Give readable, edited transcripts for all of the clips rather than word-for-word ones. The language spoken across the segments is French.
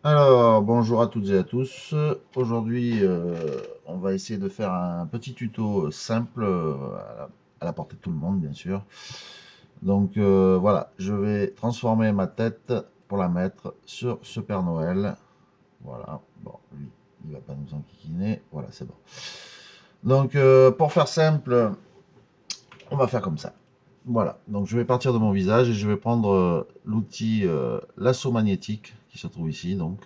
Alors, bonjour à toutes et à tous. Aujourd'hui, on va essayer de faire un petit tuto simple à la portée de tout le monde, bien sûr. Donc voilà, je vais transformer ma tête pour la mettre sur ce Père Noël. Voilà, bon, lui, il va pas nous enquiquiner. Voilà, c'est bon. Donc, pour faire simple, on va faire comme ça. Voilà, donc je vais partir de mon visage et je vais prendre l'outil lasso magnétique qui se trouve ici, donc.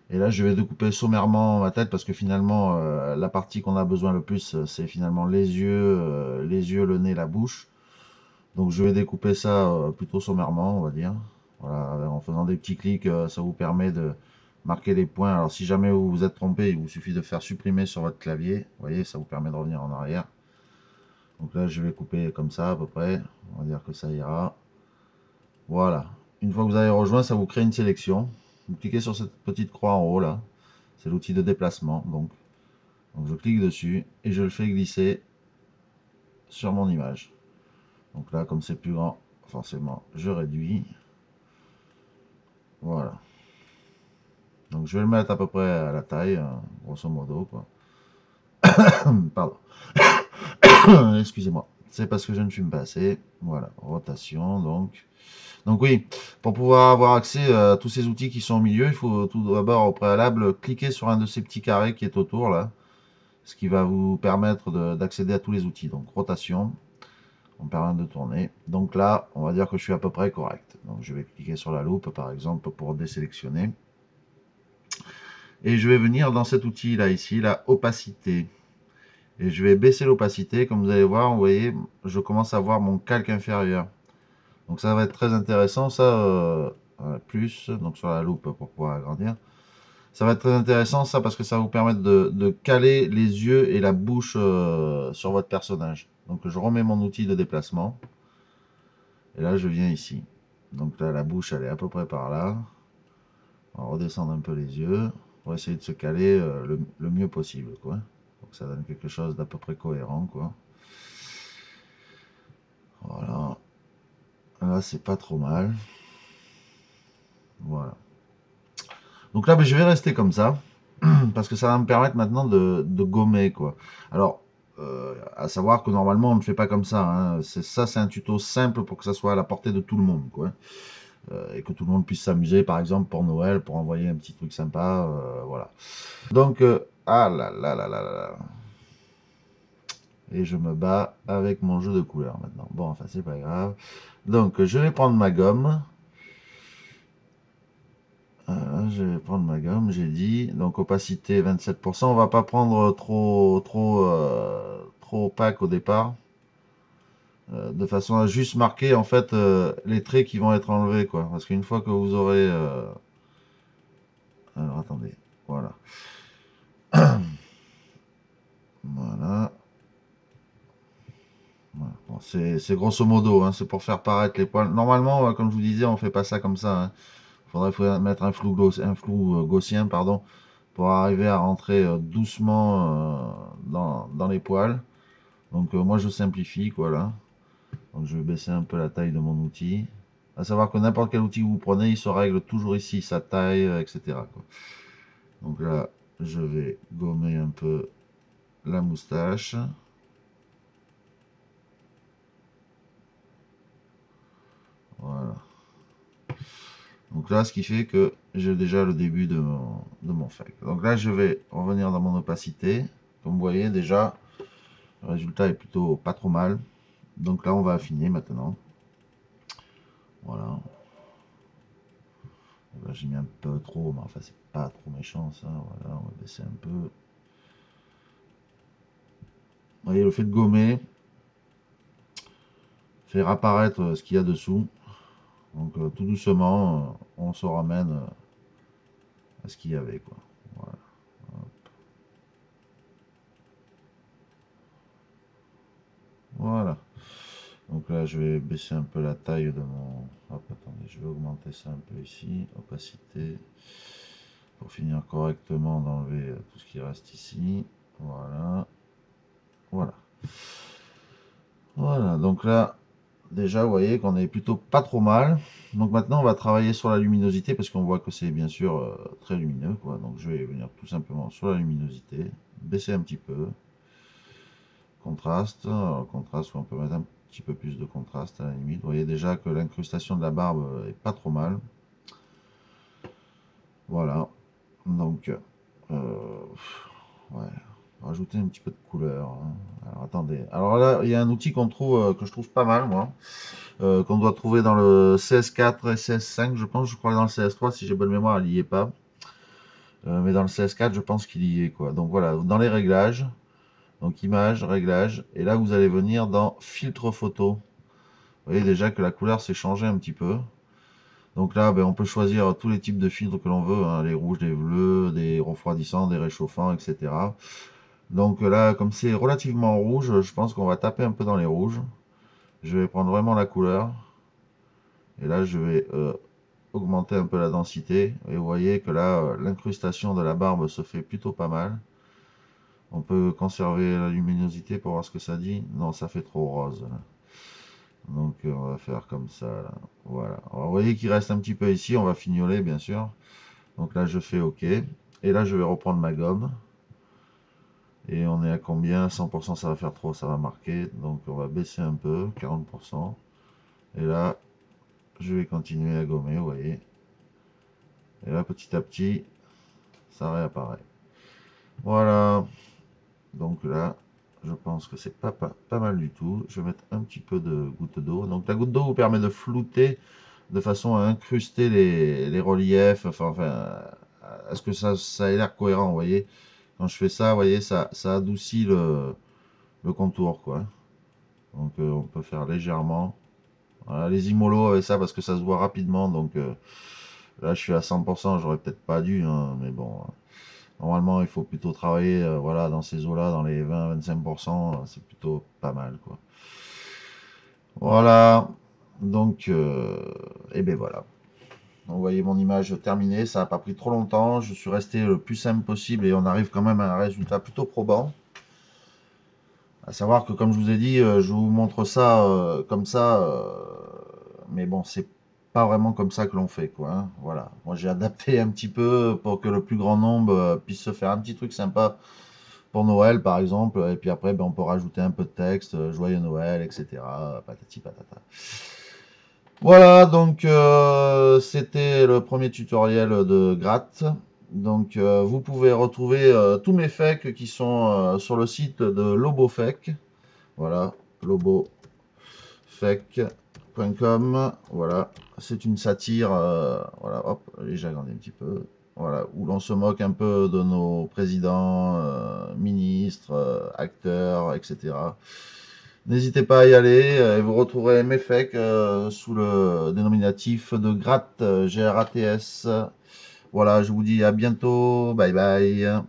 Et là, je vais découper sommairement ma tête parce que finalement, la partie qu'on a besoin le plus, c'est finalement les yeux, le nez, la bouche. Donc, je vais découper ça plutôt sommairement, on va dire. Voilà, en faisant des petits clics, ça vous permet de marquer les points. Alors, si jamais vous vous êtes trompé, il vous suffit de faire supprimer sur votre clavier. Vous voyez, ça vous permet de revenir en arrière. Donc là, je vais couper comme ça à peu près. On va dire que ça ira. Voilà. Une fois que vous avez rejoint, ça vous crée une sélection. Vous cliquez sur cette petite croix en haut là. C'est l'outil de déplacement. Donc je clique dessus et je le fais glisser sur mon image. Donc là, comme c'est plus grand, forcément, je réduis. Voilà. Donc je vais le mettre à peu près à la taille, grosso modo, quoi. Pardon. Excusez-moi. C'est parce que je ne fume pas assez. Voilà. Rotation, donc. Donc oui, pour pouvoir avoir accès à tous ces outils qui sont au milieu, il faut tout d'abord au préalable cliquer sur un de ces petits carrés qui est autour là, ce qui va vous permettre d'accéder à tous les outils. Donc rotation, on me permet de tourner. Donc là, on va dire que je suis à peu près correct. Donc je vais cliquer sur la loupe par exemple pour désélectionner. Et je vais venir dans cet outil là ici, la opacité. Et je vais baisser l'opacité. Comme vous allez voir, vous voyez, je commence à voir mon calque inférieur. Donc ça va être très intéressant, ça, plus, donc sur la loupe pour pouvoir agrandir. Ça va être très intéressant, ça, parce que ça va vous permettre de caler les yeux et la bouche sur votre personnage. Donc je remets mon outil de déplacement. Et là, je viens ici. Donc là, la bouche, elle est à peu près par là. On va redescendre un peu les yeux pour essayer de se caler le mieux possible, quoi. Donc ça donne quelque chose d'à peu près cohérent, quoi. Voilà. Là, c'est pas trop mal. Voilà. Donc là, ben, je vais rester comme ça. Parce que ça va me permettre maintenant de gommer, quoi. Alors, à savoir que normalement, on ne fait pas comme ça, hein. Ça, c'est un tuto simple pour que ça soit à la portée de tout le monde, quoi. Et que tout le monde puisse s'amuser, par exemple, pour Noël, pour envoyer un petit truc sympa, voilà. Donc, ah là là là là là. Et je me bats avec mon jeu de couleurs maintenant. Bon, enfin, c'est pas grave. Donc, je vais prendre ma gomme. Voilà, je vais prendre ma gomme, j'ai dit. Donc, opacité 27%. On va pas prendre trop opaque au départ. De façon à juste marquer, en fait, les traits qui vont être enlevés, quoi. Parce qu'une fois que vous aurez... alors, attendez. Voilà. Voilà. Voilà. Bon, c'est grosso modo, hein, c'est pour faire paraître les poils. Normalement, comme je vous disais, on fait pas ça comme ça, hein. Faudrait mettre un flou gaussien, pardon, pour arriver à rentrer doucement dans les poils. Donc moi je simplifie, quoi, là. Donc je vais baisser un peu la taille de mon outil. À savoir que n'importe quel outil que vous prenez, il se règle toujours ici, sa taille, etc., quoi. Donc là, je vais gommer un peu la moustache. Voilà. Donc là, ce qui fait que j'ai déjà le début de mon fake. Donc là, je vais revenir dans mon opacité. Comme vous voyez déjà, le résultat est plutôt pas trop mal. Donc là, on va affiner maintenant. Voilà. Là, j'ai mis un peu trop, mais enfin, c'est pas trop méchant ça. Voilà, on va baisser un peu. Vous voyez, le fait de gommer, faire apparaître ce qu'il y a dessous. Donc tout doucement, on se ramène à ce qu'il y avait, quoi. Voilà. Voilà. Donc là, je vais baisser un peu la taille de mon... Hop, attendez, je vais augmenter ça un peu ici. Opacité. Pour finir correctement d'enlever tout ce qui reste ici. Voilà. Voilà. Voilà, donc là, déjà, vous voyez qu'on est plutôt pas trop mal. Donc maintenant, on va travailler sur la luminosité parce qu'on voit que c'est bien sûr très lumineux, quoi. Donc je vais venir tout simplement sur la luminosité, baisser un petit peu. Contraste, contraste, on peut mettre un petit peu plus de contraste à la limite. Vous voyez déjà que l'incrustation de la barbe est pas trop mal. Voilà. Donc, ouais, rajouter un petit peu de couleur, hein. Alors attendez. Alors là, il y a un outil qu'on trouve, que je trouve pas mal, moi, qu'on doit trouver dans le CS4 et CS5, je pense. Je crois que dans le CS3, si j'ai bonne mémoire, il n'y est pas. Mais dans le CS4, je pense qu'il y est, quoi. Donc voilà, dans les réglages, donc image, réglage, et là vous allez venir dans filtre photo. Vous voyez déjà que la couleur s'est changée un petit peu. Donc là, ben, on peut choisir tous les types de filtres que l'on veut, hein, les rouges, les bleus, des refroidissants, des réchauffants, etc. Donc là, comme c'est relativement rouge, je pense qu'on va taper un peu dans les rouges. Je vais prendre vraiment la couleur. Et là, je vais augmenter un peu la densité. Et vous voyez que là, l'incrustation de la barbe se fait plutôt pas mal. On peut conserver la luminosité pour voir ce que ça dit. Non, ça fait trop rose, là. Donc on va faire comme ça, là. Voilà. Alors, vous voyez qu'il reste un petit peu ici. On va fignoler, bien sûr. Donc là, je fais OK. Et là, je vais reprendre ma gomme. Et on est à combien? 100%, ça va faire trop, ça va marquer. Donc on va baisser un peu, 40%. Et là, je vais continuer à gommer, vous voyez. Et là, petit à petit, ça réapparaît. Voilà. Donc là, je pense que c'est pas mal du tout. Je vais mettre un petit peu de goutte d'eau. Donc la goutte d'eau vous permet de flouter de façon à incruster les reliefs, enfin, à ce que ça ait l'air cohérent, vous voyez. Quand je fais ça, vous voyez, ça adoucit le contour, quoi. Donc on peut faire légèrement. Voilà, les mollo avec ça parce que ça se voit rapidement. Donc là, je suis à 100%, j'aurais peut-être pas dû, hein, mais bon. Normalement, il faut plutôt travailler voilà, dans ces eaux-là, dans les 20-25%, c'est plutôt pas mal, quoi. Voilà. Donc, et ben voilà. Vous voyez mon image terminée, ça n'a pas pris trop longtemps, je suis resté le plus simple possible et on arrive quand même à un résultat plutôt probant. À savoir que comme je vous ai dit, je vous montre ça comme ça, mais bon, c'est pas vraiment comme ça que l'on fait, quoi, hein. Voilà. Moi, j'ai adapté un petit peu pour que le plus grand nombre puisse se faire un petit truc sympa pour Noël, par exemple. Et puis après, ben, on peut rajouter un peu de texte, Joyeux Noël, etc. Patati patata. Voilà, donc c'était le premier tutoriel de Gratte. Donc vous pouvez retrouver tous mes fakes qui sont sur le site de Lobofake. Voilà, lobofake.com. Voilà, c'est une satire. Voilà, hop, j'ai agrandi un petit peu. Voilà, où l'on se moque un peu de nos présidents, ministres, acteurs, etc. N'hésitez pas à y aller et vous retrouverez mes fakes sous le dénominatif de Gratte, Grats. Voilà, je vous dis à bientôt. Bye bye.